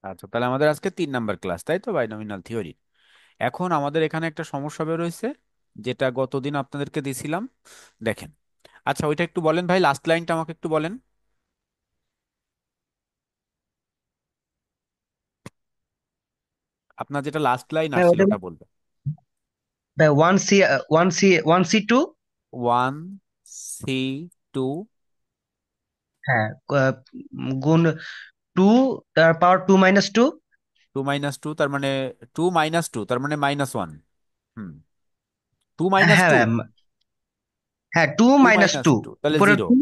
আচ্ছা, তাহলে আমাদের আজকে 3 নাম্বার ক্লাস, তাই তো, বাইনোমিনাল থিওরি। এখন আমাদের এখানে একটা সমস্যা বের হয়েছে, যেটা গতদিন আপনাদেরকে দিছিলাম। দেখেন, আচ্ছা ওইটা একটু বলেন ভাই, লাস্ট লাইনটা আমাকে একটু বলেন। আপনার যেটা লাস্ট লাইন হ্যাঁ আসছিল ওটা ওটা বলবেন। One C two. One C two. হ্যাঁ গুণ টু, তার পাওয়ার টু মাইনাস টু। 2 - 2 তার মানে 2 - 2 তার মানে -1। হুম। 2 -2। হ্যাঁ ম্যাম। হ্যাঁ two two minus minus two, two তাহলে উপরে জিরো। টু,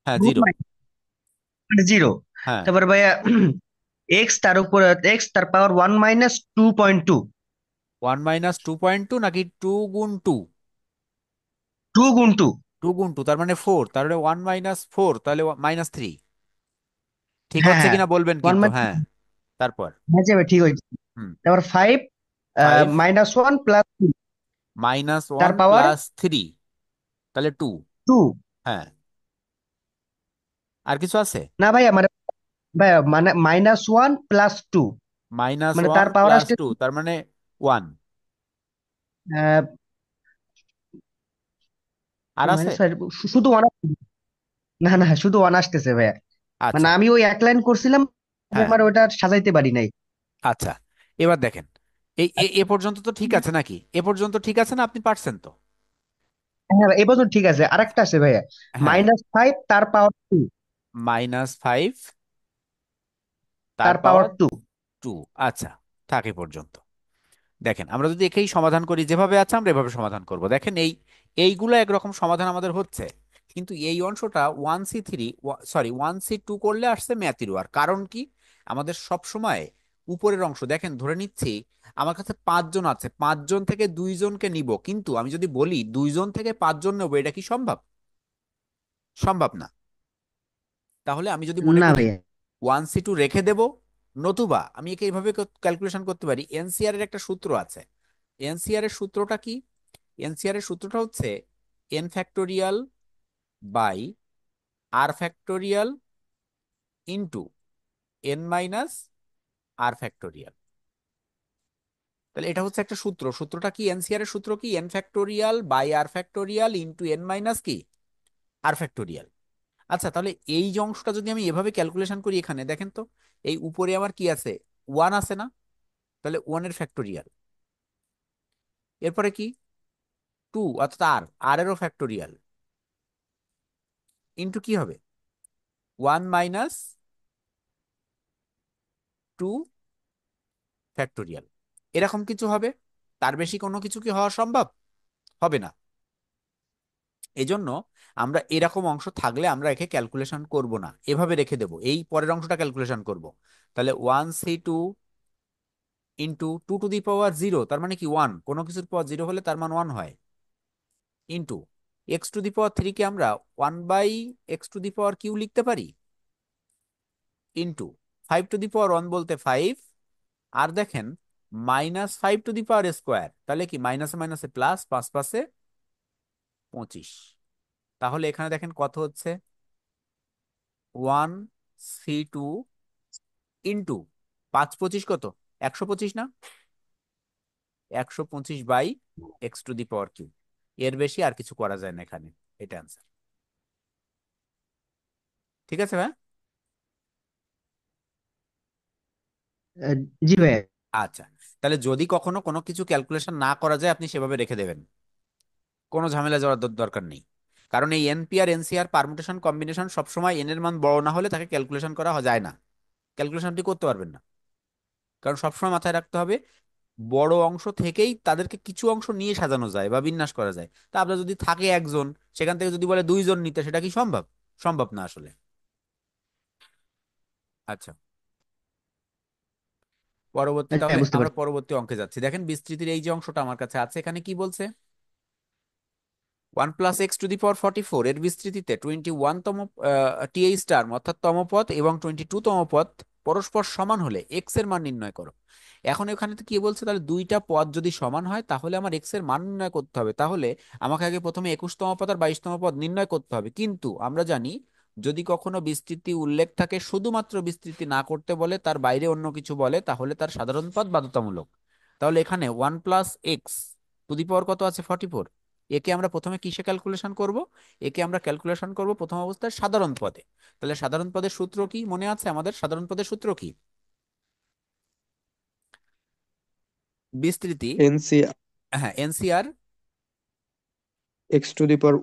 হ্যাঁ, জিরো। জিরো। হ্যাঁ, তারপর ভাইয়া এক্স তার উপরে, এক্স তার পাওয়ার 1 - 2.2। 1 - 2.2 নাকি 2 × 2? 2 গুণ 2। 2 × 2 তার মানে 4, তাহলে 1 - 4 তাহলে -3। ঠিক হ্যাঁ হচ্ছে হ্যাঁ, কিনা বলবেন ওয়ান কিন্তু, মাইনাস, হ্যাঁ। তারপর হ্যাঁ যাবে ঠিক হয়েছে। হুম। তারপর ফাইভ 5 -1 + 2, তার -1 পাওয়ার + 3 তাহলে 2। 2। হ্যাঁ, আর কিছু আছে? না ভাইয়া মানে, ভাইয়া মানে -1 + 2, মাইনাস মানে ওয়ান তার পাওয়ার প্লাস আসছে টু তার মানে 1। আহ, আর আছে? মাইনাস, শুধু ওয়ান। না না, শুধু ওয়ান আসতেছে ভাইয়া। মানে আচ্ছা। আমি ওই এক লাইন করছিলাম, আমি হ্যাঁ, আমার ওটা সাজাইতে পারি নাই। আচ্ছা। এবার দেখেন, এই এ পর্যন্ত তো ঠিক আছে নাকি? এ পর্যন্ত ঠিক আছে না? আপনি পারছেন তো? হ্যাঁ এই বছর ঠিক আছে, আরেকটা আছে ভাইয়া। হ্যাঁ, -5 তার পাওয়ার 2, -5 তার তার পাওয়ার পাওয়ার 2। 2। আচ্ছা, থাকে পর্যন্ত। দেখেন, আমরা যদি একেই সমাধান করি, যেভাবে আছে আমরা এভাবে সমাধান করব। দেখেন, এইগুলো একরকম সমাধান আমাদের হচ্ছে, কিন্তু এই অংশটা 1C3, সরি 1C2 করলে আসছে ম্যাথিরও। আর কারণ কি? আমাদের সব সময় উপরের অংশ দেখেন, ধরে নিচ্ছি আমার কাছে 5 জন আছে, 5 জন থেকে 2 জনকে নিব, কিন্তু আমি যদি বলি 2 জন থেকে 5 জন নেবো, এটা কি সম্ভব? সম্ভব না। তাহলে আমি যদি মনে না করি ভাইয়া। 1C2 রেখে দেব, নতুবা আমি একে এইভাবে ক্যালকুলেশন করতে পারি। এনসিআর এর একটা সূত্র আছে। এনসিআর এর সূত্রটা কি? এনসিআর এর সূত্রটা হচ্ছে n factorial factorial into n - r factorial. তাহলে এটা হচ্ছে একটা সূত্র। সূত্রটা কি? এনসিআর এর সূত্র কি? n factorial factorial into n minus কি, আর ফ্যাক্টোরিয়াল। আচ্ছা, তাহলে এই যে অংশটা যদি আমি এভাবে ক্যালকুলেশন করি, এখানে দেখেন তো, এই উপরে আমার কি আছে? 1 আছে না? তাহলে 1 এর ফ্যাক্টোরিয়াল। এরপরে কি? 2, অর্থাৎ আর এরও ফ্যাক্টোরিয়াল, ইন্টু কি হবে? 1 - 2 ফ্যাক্টোরিয়াল। এরকম কিছু হবে। তার বেশি কোনো কিছু কি হওয়া সম্ভব? হবে না। এজন্য আমরা এরকম অংশ থাকলে আমরা একে ক্যালকুলেশন করব না, এভাবে রেখে দেব, এই পরের অংশটা ক্যালকুলেশন করব। তাহলে 1C2 × 2 টু দি পাওয়ার 0 তার মানে কি 1, কোনো কিছুর পাওয়ার 0 হলে তার মান 1 হয়, ইন্টু x টু দি পাওয়ার 3 কে আমরা 1/x two the power Q লিখতে পারি, ইন্টু 5 টু দি পাওয়ার 1 বলতে 5। আর দেখেন, -5 টু দি পাওয়ার স্কোয়ার, তাহলে কি মাইনাসে মাইনাসে প্লাস, 5 × 5 = 25। তাহলে এখানে দেখেন কত হচ্ছে? 1C2 ইন্টু 5 × 25 কত? 125 না? 125/x two the power Q. এর বেশি আর কিছু করা যায় না এখানে। এটা অ্যান্সার। ঠিক আছে ভাই? আহ, জি ভাইয়া। আচ্ছা, তাহলে যদি কখনো কোনো কিছু ক্যালকুলেশন না করা যায়, আপনি সেভাবে রেখে দেবেন, কোনো ঝামেলা যাওয়ার দরকার নেই। কারণ এই এনপি আর এনসিআর পারমুটেশন কম্বিনেশন সবসময় এন এর মান বড় না হলে তাকে ক্যালকুলেশন করা যায় না। ক্যালকুলেশন আপনি করতে পারবেন না, কারণ সবসময় মাথায় রাখতে হবে বড় অংশ থেকেই তাদেরকে কিছু অংশ নিয়ে সাজানো যায় বা বিন্যাস করা যায়। তা আপনার যদি থাকে 1 জন, সেখান থেকে যদি বলে 2 জন নিতে, সেটা কি সম্ভব? সম্ভব না আসলে। আচ্ছা, পরবর্তী, আচ্ছা তাহলে হ্যাঁ, বুঝতে আমরা পারছি। পরবর্তী অঙ্কে যাচ্ছি। দেখেন, বিস্তৃতির এই যে অংশটা আমার কাছে আছে, এখানে কি বলছে? 1 + x টু দি পাওয়ার 44 এর বিস্তৃতিতে 21তম টিএইচ টার্ম অর্থাৎ তম পদ এবং 22তম পদ পরস্পর সমান হলে এক্স এর মান নির্ণয় করো। এখন এখানে তো কি বলছে? তাহলে দুইটা পদ যদি সমান হয় তাহলে আমার এক্স এর মান নির্ণয় করতে হবে। তাহলে আমাকে আগে প্রথমে 21তম পদ আর 22তম পদ নির্ণয় করতে হবে। কিন্তু আমরা জানি যদি কখনো বিস্তৃতি উল্লেখ থাকে, শুধুমাত্র বিস্তৃতি না করতে বলে, তার বাইরে অন্য কিছু বলে, তাহলে তার সাধারণ পদ বাধ্যতামূলক। তাহলে এখানে 1 + x টু দি পাওয়ার কত আছে, 44। একে আমরা প্রথমে কিসে ক্যালকুলেশন করব? একে আমরা ক্যালকুলেশন করব প্রথম অবস্থায় সাধারণ পদে। তাহলে সাধারণ পদের সূত্র কি মনে আছে আমাদের? সাধারণ পদের সূত্র কি? বিস্তৃতি, এনসি হ্যাঁ, NCR x to the power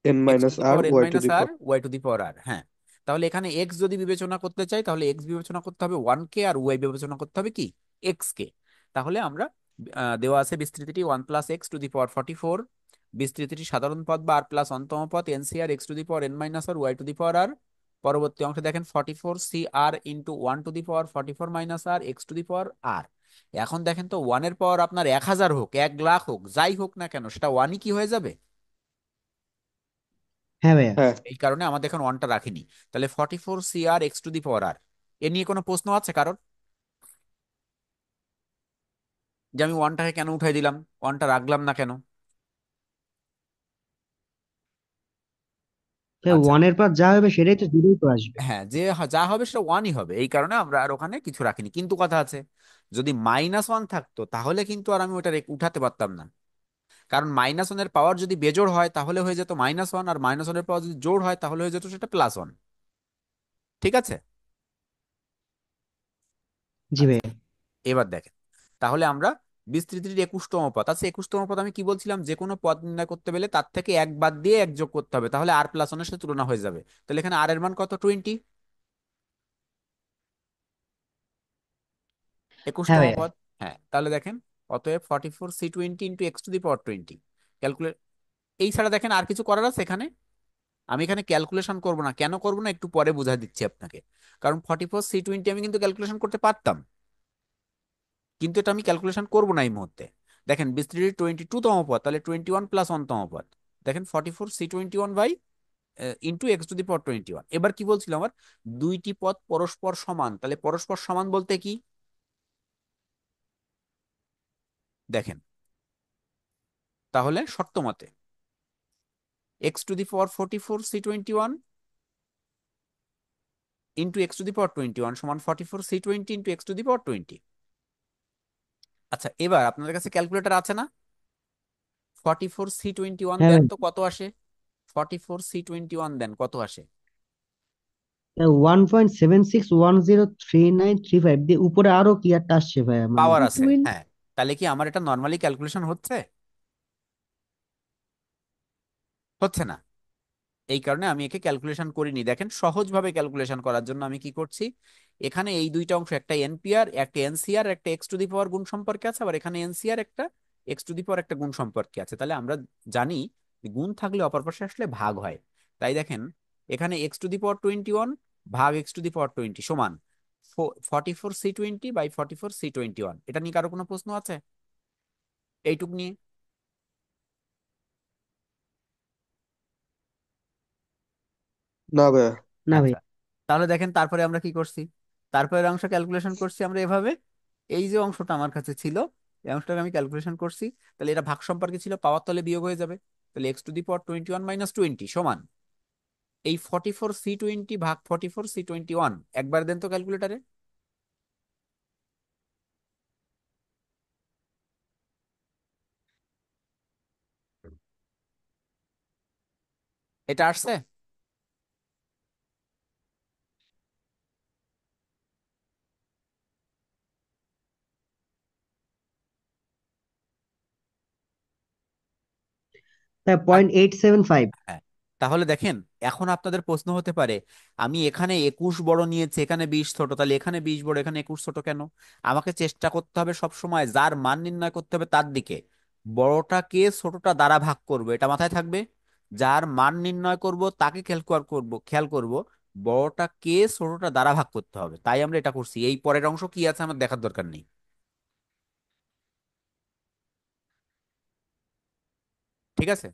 n x to minus the r power n y to minus the r power. Y to the power r. হ্যাঁ, তাহলে এখানে এক্স যদি বিবেচনা করতে চাই, তাহলে এক্স বিবেচনা করতে হবে 1 কে, আর ওয়াই বিবেচনা করতে হবে কি, এক্স কে। তাহলে আমরা দেওয়া আছে বিস্তৃতিটি 1 + x টু দি পাওয়ার 44, বিস্তৃতিটি সাধারণ পদ বা আর প্লাস অন্তম পদ n C r x to the power n minus r y to the power r. পরবর্তী অংশে দেখেন 44 CR into 1 to the power 44 - r x to the power r. এখন দেখেন তো, ওয়ানের পাওয়ার আপনার 1000 হোক, 1 লাখ হোক, যাই হোক না কেন, সেটা ওয়ানই কি হয়ে যাবে? হ্যাঁ ভাইয়া। হ্যাঁ। এই কারণে আমাদের এখন ওয়ানটা রাখিনি। তাহলে 44 CR x to the power আর। এ নিয়ে কোনো প্রশ্ন আছে কারোর, যে আমি ওয়ানটাকে কেন উঠাই দিলাম, ওয়ানটা রাখলাম না কেন? আচ্ছা, ওয়ানের পর যা হবে সেটাই তো জিরোই তো আসবে। হ্যাঁ, যে যা হবে সেটা ওয়ানই হবে, এই কারণে আমরা আর ওখানে কিছু রাখিনি। কিন্তু কথা আছে, যদি -1 থাকতো তাহলে কিন্তু আর আমি ওটা উঠাতে পারতাম না। কারণ -1 এর পাওয়ার যদি বেজোড় হয় তাহলে হয়ে যেত -1, আর -1 এর পাওয়ার যদি জোড় হয় তাহলে হয়ে যেত সেটা +1। ঠিক আছে। জি আচ্ছা, ভাইয়া। এবার দেখেন, তাহলে আমরা বিস্তৃতির 21তম পদ, আচ্ছা 21তম পদ আমি কি বলছিলাম, যে কোনো পদ নির্ণয় করতে পেলে তার থেকে এক বাদ দিয়ে এক যোগ করতে হবে, তাহলে আর+1 এর সাথে তুলনা হয়ে যাবে। তাহলে এখানে আর এর মান কত, 20, হ্যাঁ 21তম ভাইয়া। পদ। হ্যাঁ, তাহলে দেখেন, অতএব 44 C20 into x to the power 20 calculate. এই ছাড়া দেখেন আর কিছু করার আছে এখানে? আমি এখানে ক্যালকুলেশন করব না, কেন করব না একটু পরে বুঝাই দিচ্ছি আপনাকে। কারণ 44 C20 আমি কিন্তু ক্যালকুলেশন করতে পারতাম, কিন্তু এটা আমি ক্যালকুলেশন করব না এই মুহূর্তে। দেখেন বিস্তৃতি 22তম পদ, তাহলে 21 + 1তম পদ। দেখেন 44 C21 by into x to the power 21। এবার কি বলছিল আমার, দুইটি পদ পরস্পর সমান, তাহলে পরস্পর সমান বলতে কি, দেখেন, তাহলে শর্ত মতে x to the power 44 C21 into x to the power 21 সমান 44 C20 into x to the power 20। আচ্ছা, এবার আপনাদের কাছে ক্যালকুলেটর আছে না? 44 C21 হ্যাঁ দেন ভাই। তো কত আসে, 44 C21 দেন কত আসে? 1.76103935 দিয়ে উপরে আরো কি একটা আসছে ভাইয়া, মানে পাওয়ার আছে, টুইন। হ্যাঁ। তাহলে কি আমার এটা নর্মালি ক্যালকুলেশন হচ্ছে? হচ্ছে না। এই কারণে আমি একে ক্যালকুলেশন করিনি। দেখেন, সহজভাবে ক্যালকুলেশন করার জন্য আমি কি করছি, এখানে এই দুইটা অংশ, একটা এনপিআর একটা এনসিআর একটা এক্স টু দি পাওয়ার গুণ সম্পর্কে আছে, আবার এখানে এনসিআর একটা এক্স টু দি পাওয়ার একটা গুণ সম্পর্কে আছে। তাহলে আমরা জানি যে গুণ থাকলে অপর পাশে আসলে ভাগ হয়। তাই দেখেন, এখানে এক্স টু দি পাওয়ার 21 ভাগ এক্স টু দি পাওয়ার 20 সমান 44 C20 বাই 44 C21। এটা নিয়ে কারো কোনো প্রশ্ন আছে এইটুক নিয়ে? না ভাইয়া। না ভাই। আচ্ছা, তাহলে দেখেন তারপরে আমরা কি করছি, তারপরের অংশ ক্যালকুলেশন করছি আমরা এভাবে। এই যে অংশটা আমার কাছে ছিল, এই অংশটাকে আমি ক্যালকুলেশন করছি। তাহলে এটা ভাগ সম্পর্কে ছিল, পাওয়ার তলে বিয়োগ হয়ে যাবে। তাহলে এক্স টু দি পাওয়ার 21 - 20 সমান এই 44 C20 ভাগ 44 C21। একবার দেন তো ক্যালকুলেটারে, এটা আসছে? তাই 0.875। হ্যাঁ, তাহলে দেখেন, এখন আপনাদের প্রশ্ন হতে পারে, আমি এখানে 21 বড় নিয়েছি, এখানে 20 ছোট, তাহলে এখানে 20 বড় এখানে 21 ছোট কেন? আমাকে চেষ্টা করতে হবে সব সময় যার মান নির্ণয় করতে হবে তার দিকে, বড়টাকে ছোটটা দ্বারা ভাগ করব, এটা মাথায় থাকবে। যার মান নির্ণয় করব তাকে খেয়াল করব বড়টাকে ছোটটা দ্বারা ভাগ করতে হবে। তাই আমরা এটা করছি। এই পরের অংশ কি আছে আমার দেখার দরকার নেই। ঠিক আছে,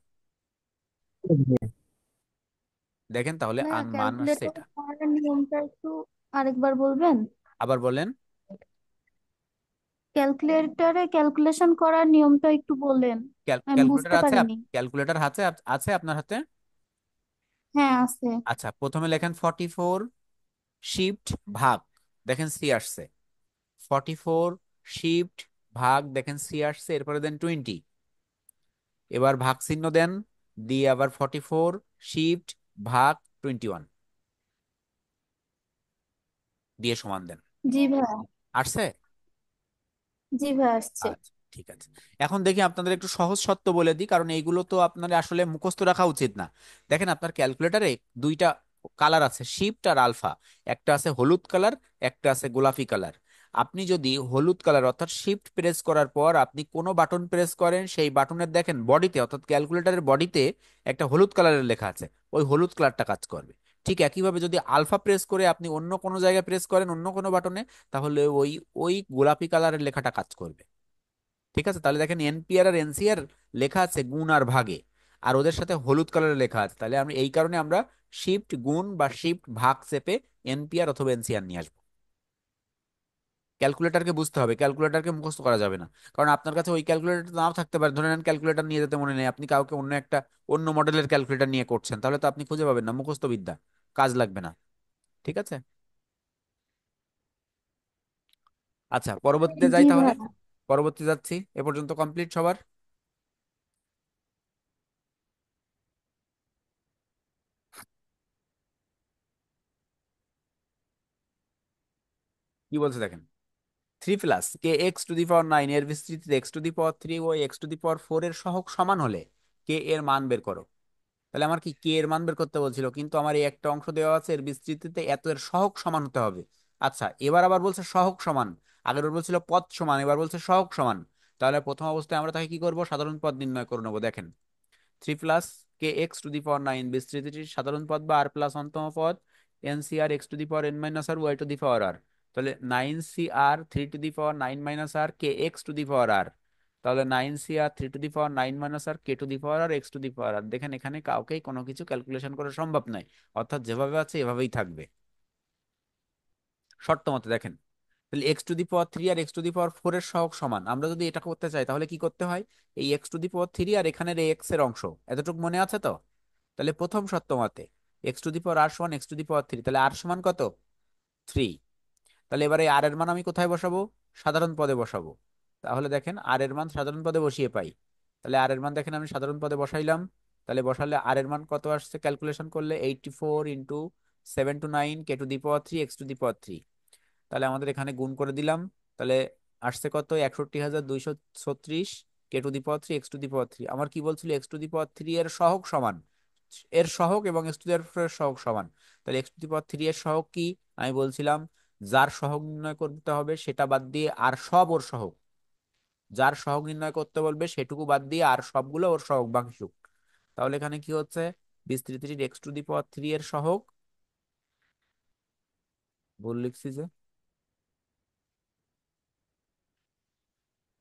দেখেন তাহলে ভাইয়া, মান আসছে ক্যালকুলেটর এটা। করার নিয়মটা একটু আরেকবার বলবেন? আবার বলেন। ক্যালকুলেটরে ক্যালকুলেশন করার নিয়মটা একটু বললেন, আমি ক্যালকুলেটর বুঝতে আছে? পারিনি। ক্যালকুলেটর আছে আছে আপনার হাতে? হ্যাঁ আছে। আচ্ছা, প্রথমে লেখেন 44 শিফট ভাগ, দেখেন সি আসছে। 44 শিফট ভাগ, দেখেন সি আসছে, এরপরে দেন 20। এবার ভাগ চিহ্ন দেন, দিয়ে আবার 44 শিফট ভাগ 21 দিয়ে সমান দেন। জি ভাইয়া। আসছে? জি ভাইয়া আসছে। আচ্ছা, ঠিক আছে। এখন দেখি আপনাদের একটু সহজ সত্য বলে দিই, কারণ এইগুলো তো আপনার আসলে মুখস্থ রাখা উচিত না। দেখেন আপনার ক্যালকুলেটরে দুইটা কালার আছে, শিফট আর আলফা। একটা আছে হলুদ কালার, একটা আছে গোলাপি কালার। আপনি যদি হলুদ কালার অর্থাৎ শিফট প্রেস করার পর আপনি কোনো বাটন প্রেস করেন, সেই বাটনের দেখেন বডিতে অর্থাৎ ক্যালকুলেটরের বডিতে একটা হলুদ কালারের লেখা আছে, ওই হলুদ কালারটা কাজ করবে। ঠিক একইভাবে যদি আলফা প্রেস করে আপনি অন্য কোনো জায়গায় প্রেস করেন অন্য কোনো বাটনে, তাহলে ওই ওই গোলাপি কালারের লেখাটা কাজ করবে। ঠিক আছে, তাহলে দেখেন এনপিআর আর এনসিআর লেখা আছে গুণ আর ভাগে, আর ওদের সাথে হলুদ কালারে লেখা আছে, তাহলে আমরা এই কারণে আমরা শিফট গুণ বা শিফট ভাগ চেপে এনপিআর অথবা এনসিআর নিয়ে আসবো। ক্যালকুলেটরকে বুঝতে হবে, ক্যালকুলেটরকে মুখস্থ করা যাবে না। কারণ আপনার কাছে ওই ক্যালকুলেটর নাও থাকতে পারে, ধরে নেন ক্যালকুলেটর নিয়ে যেতে মনে নেই, আপনি কাউকে অন্য একটা অন্য মডেলের ক্যালকুলেটর নিয়ে করছেন, তাহলে তো আপনি খুঁজে পাবেন না, মুখস্থ বিদ্যা, কাজ লাগবে না। ঠিক আছে। আচ্ছা, পরবর্তীতে যাই জি তাহলে। ভাইয়া। পরবর্তী যাচ্ছি, এ পর্যন্ত কমপ্লিট সবার? কি বলছে দেখেন, 3 + কে x⁴ এর বিস্তৃতিতে x⁴ ও x⁴ এর সহগ সমান হলে কে এর মান বের করো। তাহলে আমার কি কে এর মান বের করতে বলছিল, কিন্তু আমার এই একটা অংশ দেওয়া আছে, এর বিস্তৃতিতে এত এর সহগ সমান হতে হবে। আচ্ছা, এবার আবার বলছে সহগ সমান, আগের বার বলছিল পদ সমান, এবার বলছে সহগ সমান। তাহলে প্রথম অবস্থায় আমরা তাকে কি করব, সাধারণ পদ নির্ণয় করে নেবো। দেখেন 3 + কে x⁴ বিস্তৃতিটির সাধারণ পদ বা আর প্লাস অন্তম পদ এনসিআর x⁴n−r y⁴r। তাহলে 9CR 3⁹ k x⁴r। তাহলে 9CR 3⁹ দেখেন এখানে কাউকেই কোনো কিছু ক্যালকুলেশন করা সম্ভব নয়, অর্থাৎ যেভাবে আছে এভাবেই থাকবে শর্ত মতে। দেখেন তাহলে x⁴ আর x⁴ এর সহগ সমান, আমরা যদি এটা করতে চাই তাহলে কি করতে হয়, এই x⁴ আর এখানের এই x এর অংশ, এতটুকু মনে আছে তো? তাহলে প্রথম শর্ত মতে x⁴ সমান x⁴, তাহলে আর সমান কত, 3। তাহলে এবারে আর এর মান আমি কোথায় বসাবো, সাধারণ পদে বসাবো। তাহলে দেখেন আর এর মান সাধারণ পদে বসিয়ে পাই, তাহলে আর এর মান দেখেন আমি সাধারণ পদে বসাইলাম। তাহলে বসালে আর এর মান কত আসছে, ক্যালকুলেশন করলে 84 × 7 × 9 k⁴ তাহলে আমাদের এখানে গুণ করে দিলাম। তাহলে আসছে কত, 61,236 k⁴ আমার কি বলছিল, x⁴ এর সহগ সমান, এর সহগ এবং এর সহগ সমান। তাহলে x⁴ এর সহগ কি, আমি বলছিলাম যার সহগ নির্ণয় করতে হবে সেটা বাদ দিয়ে আর সব ওর সহগ, যার সহগ নির্ণয় করতে বলবে সেটুকু বাদ দিয়ে আর সবগুলো ওর সহগ বাকি। তাহলে এখানে কি হচ্ছে, বিস্তৃতিটির x⁴ এর সহগ, ভুল লিখছি যে।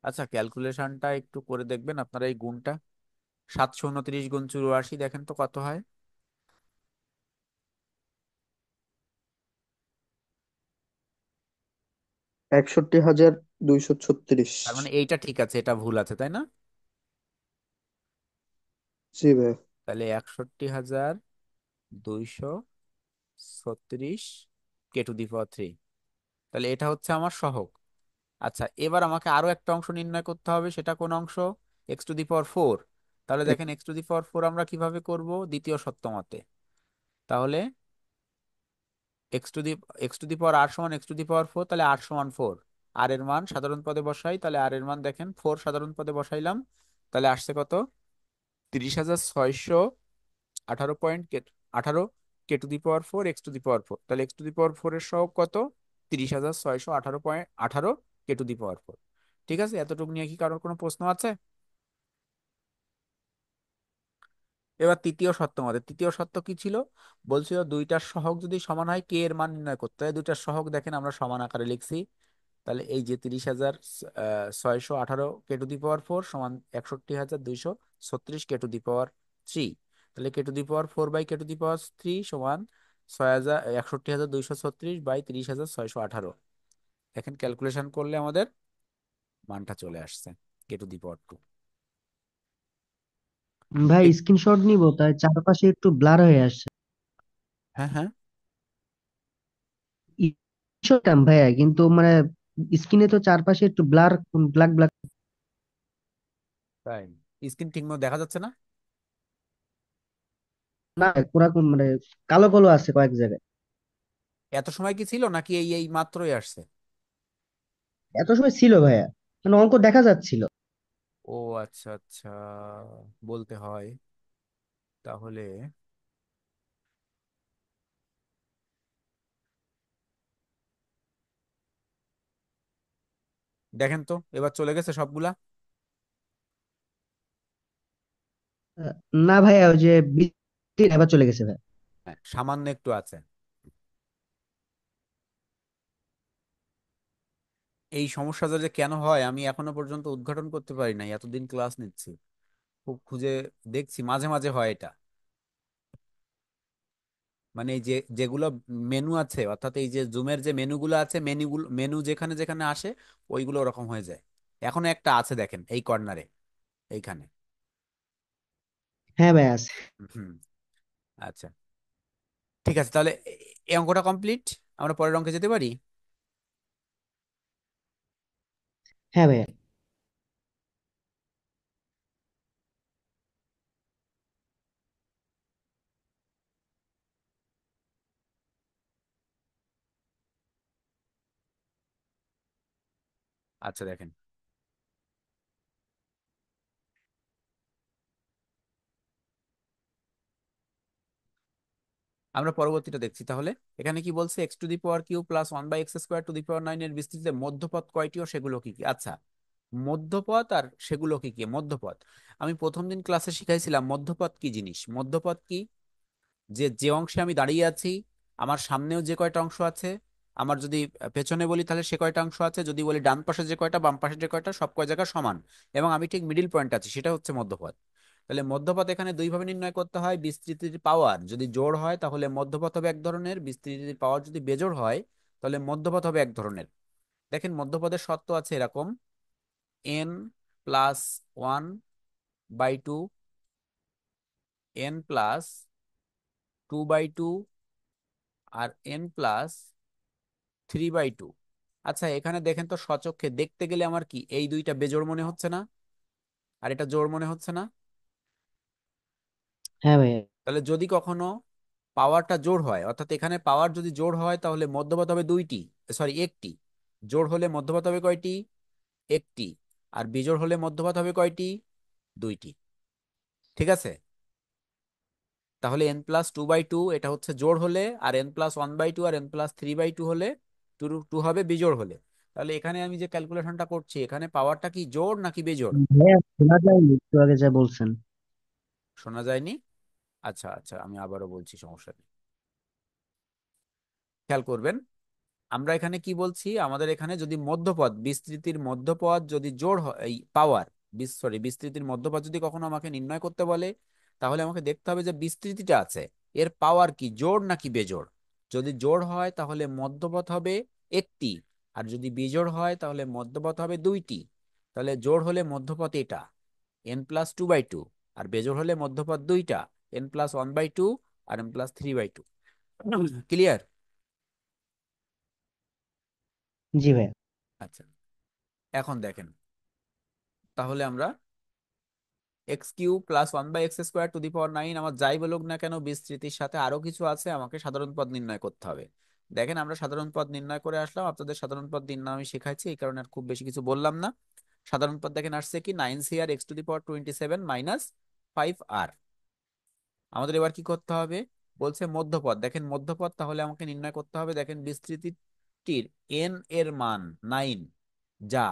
আচ্ছা, ক্যালকুলেশনটা একটু করে দেখবেন আপনারা এই গুণটা, 729 গুণ 84 দেখেন তো কত হয়। 61,236। তার মানে এইটা ঠিক আছে, এটা ভুল আছে তাই না? জি ভাইয়া। তাহলে 61,236 k⁴, তাহলে এটা হচ্ছে আমার সহগ। আচ্ছা, এবার আমাকে আরো একটা অংশ নির্ণয় করতে হবে, সেটা কোন অংশ, x⁴। তাহলে দেখেন x⁴ আমরা কিভাবে করব, দ্বিতীয় সত্য মতে। তাহলে x⁴ সমান x⁴, তাহলে আর সমান 4। আর এর মান সাধারণ পদে বসাই, তাহলে আর এর মান দেখেন 4 সাধারণ পদে বসাইলাম। তাহলে আসছে কত, 30,618 k⁴ তাহলে x⁴ এর সহগ কত, 30,618 ঠিক আছে, এতটুকু নিয়ে কি কারোর কোনো প্রশ্ন আছে? এবার তৃতীয় সত্য মতে, তৃতীয় সত্য কি ছিল, বলছিল দুইটার সহগ যদি সমান হয় কে এর মান নির্ণয় করতে হয়। দুইটার সহগ দেখেন আমরা সমান আকারে লিখছি। তাহলে এই যে 30,618 k⁴ সমান 61,236 k⁴, তাহলে k⁴ সমান 61,236/30,618। দেখেন ক্যালকুলেশন করলে আমাদের মানটা চলে আসছে k⁴ ভাই স্ক্রিনশট নিব, তাই চারপাশে একটু ব্লার হয়ে আসছে। হ্যাঁ হ্যাঁ। ইচ্ছতাম ভাইয়া, কিন্তু মানে স্ক্রিনে তো চারপাশে একটু ব্ল্যাক ব্ল্যাক। তাই? স্ক্রিন ঠিক মতো দেখা যাচ্ছে না? না, কোন মানে কালো কালো আছে কয়েক জায়গায়। এত সময় কি ছিল নাকি এই এই মাত্রই আসছে? এত সময় ছিল ভাইয়া, মানে অঙ্ক দেখা যাচ্ছিল। ও আচ্ছা আচ্ছা, বলতে হয় তাহলে। দেখেন তো এবার চলে গেছে সবগুলা? আহ, না ভাইয়া, ওই যে এবার চলে গেছে ভাইয়া। হ্যাঁ, সামান্য একটু আছে। এই সমস্যাটা যে কেন হয় আমি এখনো পর্যন্ত উদ্ঘাটন করতে পারি নাই, এতদিন ক্লাস নিচ্ছি। খুব খুঁজে দেখছি, মাঝে মাঝে হয় এটা। মানে এই যে যেগুলো মেনু আছে, অর্থাৎ এই যে জুমের যে মেনুগুলো আছে, মেনু যেখানে যেখানে আসে ওইগুলো ওরকম হয়ে যায়। এখনো একটা আছে দেখেন এই কর্নারে, এইখানে। হ্যাঁ ভাইয়া আছে। হুম। আচ্ছা, ঠিক আছে তাহলে এই অঙ্কটা কমপ্লিট। আমরা পরের অঙ্কে যেতে পারি। হ্যাঁ ভাইয়া। আচ্ছা দেখেন, আমরা পরবর্তীটা দেখছি তাহলে। এখানে কি বলছে, X to the power Q plus one by x square to the power nine এর বিস্তৃতিতে মধ্যপদ কয়টি ও সেগুলো কি কি। আচ্ছা, মধ্যপদ আর সেগুলো কি কি। মধ্যপদ আমি প্রথম দিন ক্লাসে শিখাইছিলাম মধ্যপদ কি জিনিস। মধ্যপদ কি, যে যে অংশে আমি দাঁড়িয়ে আছি, আমার সামনেও যে কয়টা অংশ আছে, আমার যদি পেছনে বলি তাহলে সে কয়টা অংশ আছে, যদি বলি ডান পাশে যে কয়টা বাম পাশে যে কয়টা, সব কয় জায়গা সমান, এবং আমি ঠিক মিডিল পয়েন্ট আছি, সেটা হচ্ছে মধ্যপদ। তাহলে মধ্যপদ এখানে দুইভাবে নির্ণয় করতে হয়। বিস্তৃতির পাওয়ার যদি জোড় হয় তাহলে মধ্যপদ হবে এক ধরনের, বিস্তৃতির পাওয়ার যদি বেজোড় হয় তাহলে মধ্যপদ হবে এক ধরনের। দেখেন মধ্যপদের শর্ত আছে এরকম: N plus one by two, N plus two by two, আর N plus three by two. আচ্ছা এখানে দেখেন তো, সচক্ষে দেখতে গেলে আমার কি এই দুইটা বেজোড় মনে হচ্ছে না? আর এটা জোড় মনে হচ্ছে না? হ্যাঁ ভাইয়া। তাহলে যদি কখনো পাওয়ারটা জোড় হয়, অর্থাৎ এখানে পাওয়ার যদি জোড় হয় তাহলে মধ্যপদ হবে দুইটি, সরি একটি। জোড় হলে মধ্যপদ হবে কয়টি? একটি। আর বিজোড় হলে মধ্যপদ হবে কয়টি? দুইটি। ঠিক আছে? তাহলে n plus two by two এটা হচ্ছে জোড় হলে, আর N plus one by two আর N plus three by two হলে, টু টু হবে বিজোড় হলে। তাহলে এখানে আমি যে ক্যালকুলেশনটা করছি, এখানে পাওয়ারটা কি জোড় নাকি বেজোড়? ভাইয়া শোনা যায়নি একটু আগে যা বলছেন। শোনা যায়নি? আচ্ছা আচ্ছা, আমি আবারও বলছি, সমস্যা নেই, খেয়াল করবেন। আমরা এখানে কি বলছি, আমাদের এখানে যদি মধ্যপদ, বিস্তৃতির মধ্যপদ যদি জোড় হয়, এই পাওয়ার, সরি, বিস্তৃতির মধ্যপদ যদি কখনো আমাকে নির্ণয় করতে বলে, তাহলে আমাকে দেখতে হবে যে বিস্তৃতিটা আছে এর পাওয়ার কি জোড় নাকি বেজোড়। যদি জোড় হয় তাহলে মধ্যপদ হবে একটি, আর যদি বিজোড় হয় তাহলে মধ্যপদ হবে দুইটি। তাহলে জোড় হলে মধ্যপদ এটা, n plus two by two, আর বেজোড় হলে মধ্যপদ দুইটা, n plus one by two আর N plus three by two. Clear? জি ভাইয়া। আচ্ছা, এখন দেখেন তাহলে আমরা x cube plus one by x square to the power nine, আমার যাই বলুক না কেন বিস্তৃতির সাথে আরো কিছু আছে, আমাকে সাধারণ পদ নির্ণয় করতে হবে। দেখেন আমরা সাধারণ পদ নির্ণয় করে আসলাম, আপনাদের সাধারণ পদ নির্ণয় আমি শেখাইছি, এই কারণে আর খুব বেশি কিছু বললাম না। সাধারণ পদ দেখেন আসছে কি, nine C R x to the power 27 minus 5r। আমাদের এবার কি করতে হবে, বলছে মধ্যপদ। দেখেন মধ্যপদ তাহলে আমাকে নির্ণয় করতে হবে। দেখেন বিস্তৃতিটির এন এর মান 9, যা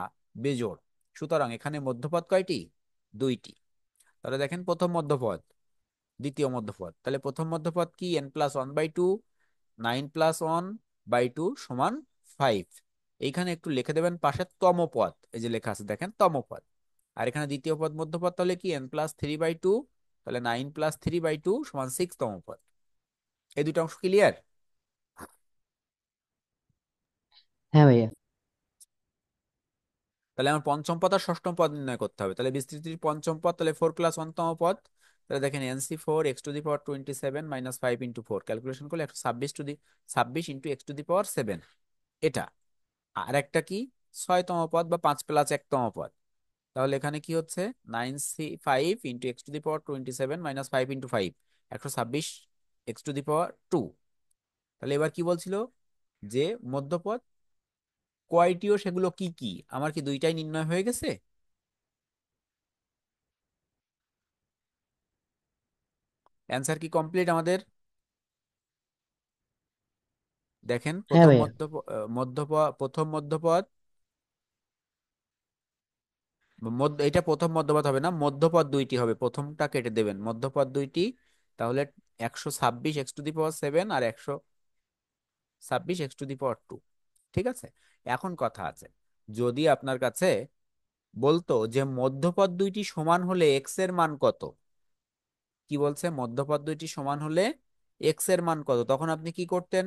বেজোড়। সুতরাং এখানে মধ্যপদ কয়টি? দুইটি। তাহলে দেখেন প্রথম মধ্যপদ, দ্বিতীয় মধ্যপদ। তাহলে প্রথম মধ্যপদ কি, N plus one by two, 9 + 1/2 সমান 5। এইখানে একটু লিখে দেবেন পাশে তম পদ, এই যে লেখা আছে দেখেন তম পদ। আর এখানে দ্বিতীয় পদ মধ্যপদ, তাহলে কি n+3/2, তাহলে 9+3/2 সমান 6তম পদ। এই দুটো অংশ ক্লিয়ার? হ্যাঁ ভাইয়া। তাহলে আমার পঞ্চম পদ আর ষষ্ঠম পদ নির্ণয় করতে হবে। তাহলে বিস্তৃতির পঞ্চম পদ তাহলে 4+1তম পদ, তাহলে দেখেন NC4 x⁻27 - 5 × 4 ক্যালকুলেশন করলে 126 এটা। আর একটা কি 6তম পদ বা 5+1তম পদ, তাহলে এখানে কি হচ্ছে 9C5 × x⁻27 - 5 × 5 126 x⁻2। তাহলে এবার কি বলছিল যে মধ্যপদ কয়টি ও সেগুলো কি কি, আমার কি দুইটাই নির্ণয় হয়ে গেছে? অ্যান্সার কি কমপ্লিট আমাদের? দেখেন হ্যাঁ প্রথম ভাইয়া। মধ্যপদ, প্রথম মধ্যপদ, এটা প্রথম মধ্যপদ হবে না, মধ্যপদ দুইটি হবে, প্রথমটা কেটে দেবেন, মধ্যপদ দুইটি। তাহলে 126 x⁻7 আর 126 x⁻2। ঠিক আছে, এখন কথা আছে, যদি আপনার কাছে বলতো যে মধ্যপদ দুইটি সমান হলে এক্স এর মান কত, কি বলছে মধ্যপদ দুইটি সমান হলে এক্স এর মান কত, তখন আপনি কি করতেন?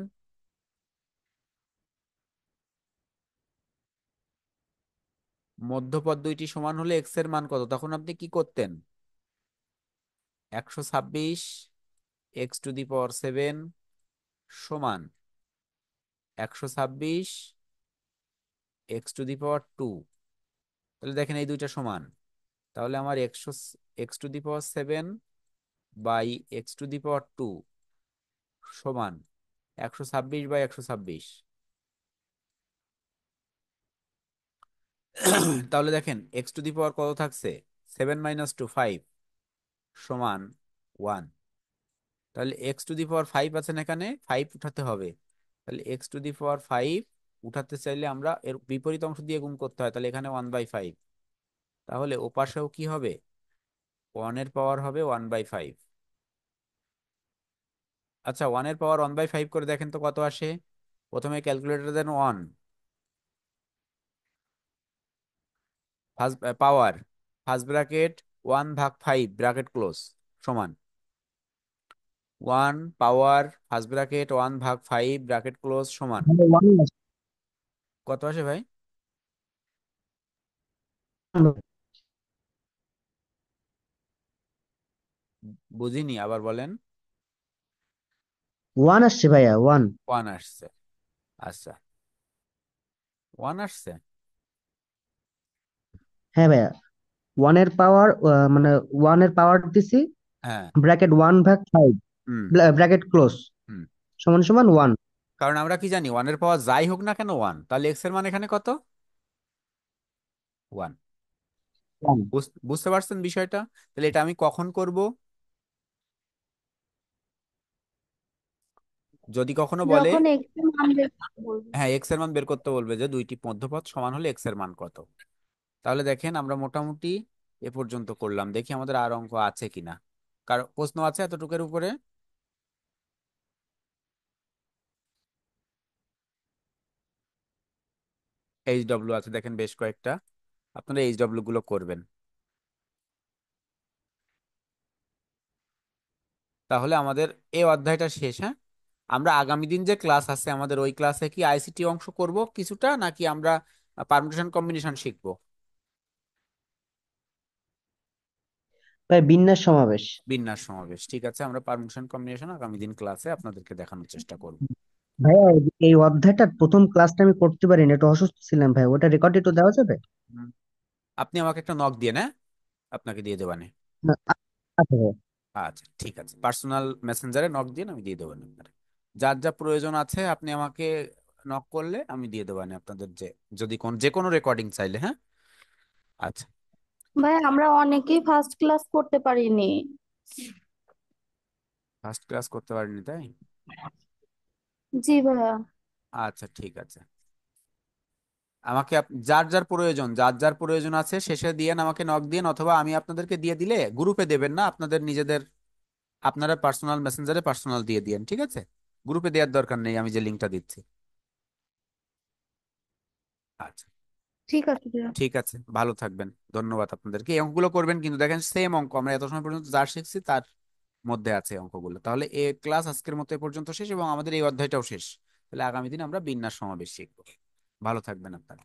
মধ্যপদ দুইটি সমান হলে এক্স এর মান কত, তখন আপনি কি করতেন? 126 x⁻7 সমান 126 x⁻2। তাহলে দেখেন এই দুইটা সমান, তাহলে আমার 100 x⁻7 বাই x⁻2 সমান 126/126। তাহলে দেখেন x⁻, কত থাকছে, 7 - 2 5 সমান 1। তাহলে x⁻5 আছেন এখানে, 5 উঠাতে হবে। তাহলে x⁻5 উঠাতে চাইলে আমরা এর বিপরীত অংশ দিয়ে গুণ করতে হয়, তাহলে এখানে 1/5। তাহলে ওপাশেও কি হবে, 1 এর পাওয়ার হবে 1/5। আচ্ছা, 1 এর পাওয়ার 1/5 করে দেখেন তো কত আসে। প্রথমে ক্যালকুলেটর দেন 1 ফার্স্ট পাওয়ার, ফার্স্ট ব্র্যাকেট 1/5 ব্র্যাকেট ক্লোজ সমান 1 পাওয়ার ফার্স্ট ব্র্যাকেট 1/5 ব্র্যাকেট ক্লোজ সমান ওয়ান কত আসে ভাই? বুঝিনি, আবার বলেন। ওয়ান আসছে ভাইয়া, ওয়ান। 1 আসছে। আচ্ছা, 1 আসছে। হ্যাঁ ভাইয়া, ওয়ানের পাওয়ার, মানে ওয়ানের পাওয়ার দিছি, হ্যাঁ। ব্র্যাকেট 1/5 হুম। ব্র্যাকেট ক্লোজ হুম। সমান সমান ওয়ান। কারণ আমরা কি জানি 1 এর পাওয়ার যাই হোক না কেন 1, তাহলে এক্স এর মান এখানে কত? 1। বুঝতে পারছেন বিষয়টা? তাহলে এটা আমি কখন করব? যদি কখনো বলে, যখন এক্স এর মান বের করতে বলবে। হ্যাঁ এক্স এর মান বের করতে বলবে যে দুইটি মধ্যপদ সমান হলে এক্স এর মান কত। তাহলে দেখেন আমরা মোটামুটি এ পর্যন্ত করলাম, দেখি আমাদের আর অঙ্ক আছে কিনা। কারো প্রশ্ন আছে এতটুকুর উপরে? HW আছে দেখেন বেশ কয়েকটা, আপনারা HW গুলো করবেন। তাহলে আমাদের এই অধ্যায়টা শেষ, হ্যাঁ। আমরা আগামী দিন যে ক্লাস আছে আমাদের, ওই ক্লাসে কি ICT অংশ করব কিছুটা, নাকি আমরা পারমুটেশন কম্বিনেশন শিখবো? ভাই বিন্যাস সমাবেশ। বিন্যাস সমাবেশ, ঠিক আছে, আমরা পারমুটেশন কম্বিনেশন আগামী দিন ক্লাসে আপনাদেরকে দেখানোর চেষ্টা করব। ভাইয়া এই অধ্যায়টার প্রথম ক্লাসটা আমি করতে পারিনি, একটু অসুস্থ ছিলাম ভাই, ওটা রেকর্ড একটু দেওয়া যাবে? হুম। আপনি আমাকে একটা নক দিয়ে, না আপনাকে দিয়ে দেবানে। না, আচ্ছা ভাইয়া। আচ্ছা ঠিক আছে, পার্সোনাল মেসেঞ্জারে নক দিয়ে আমি দিয়ে দেবো আপনার, যার যা প্রয়োজন আছে আপনি আমাকে নক করলে আমি দিয়ে দেবো আপনাদের, যে যদি যে কোনো রেকর্ডিং চাইলে, হ্যাঁ। আচ্ছা। ভাই আমরা অনেকেই ফার্স্ট ক্লাস করতে পারিনি। ফার্স্ট ক্লাস করতে পারিনি তাই? জি ভাইয়া। আচ্ছা ঠিক আছে, আমাকে যার যার প্রয়োজন, যার যার প্রয়োজন আছে শেষে দিয়েন, আমাকে নক দিন, অথবা আমি আপনাদেরকে দিয়ে দিলে গ্রুপে দেবেন না, আপনাদের নিজেদের আপনারা পার্সোনাল মেসেঞ্জারে পার্সোনাল দিয়ে দিয়েন, ঠিক আছে। গ্রুপে দেওয়ার দরকার নেই, আমি যে লিঙ্কটা দিচ্ছি। আচ্ছা ঠিক আছে ভাইয়া। ঠিক আছে, ভালো থাকবেন, ধন্যবাদ আপনাদেরকে। এই অঙ্কগুলো করবেন কিন্তু, দেখেন সেম অঙ্ক আমরা এত সময় পর্যন্ত যা শিখছি তার মধ্যে আছে এই অঙ্কগুলো। তাহলে এই ক্লাস আজকের মতো এ পর্যন্ত শেষ, এবং আমাদের এই অধ্যায়টাও শেষ। তাহলে আগামী দিন আমরা বিন্যাস সমাবেশ শিখবো। ভালো থাকবেন আপনারা।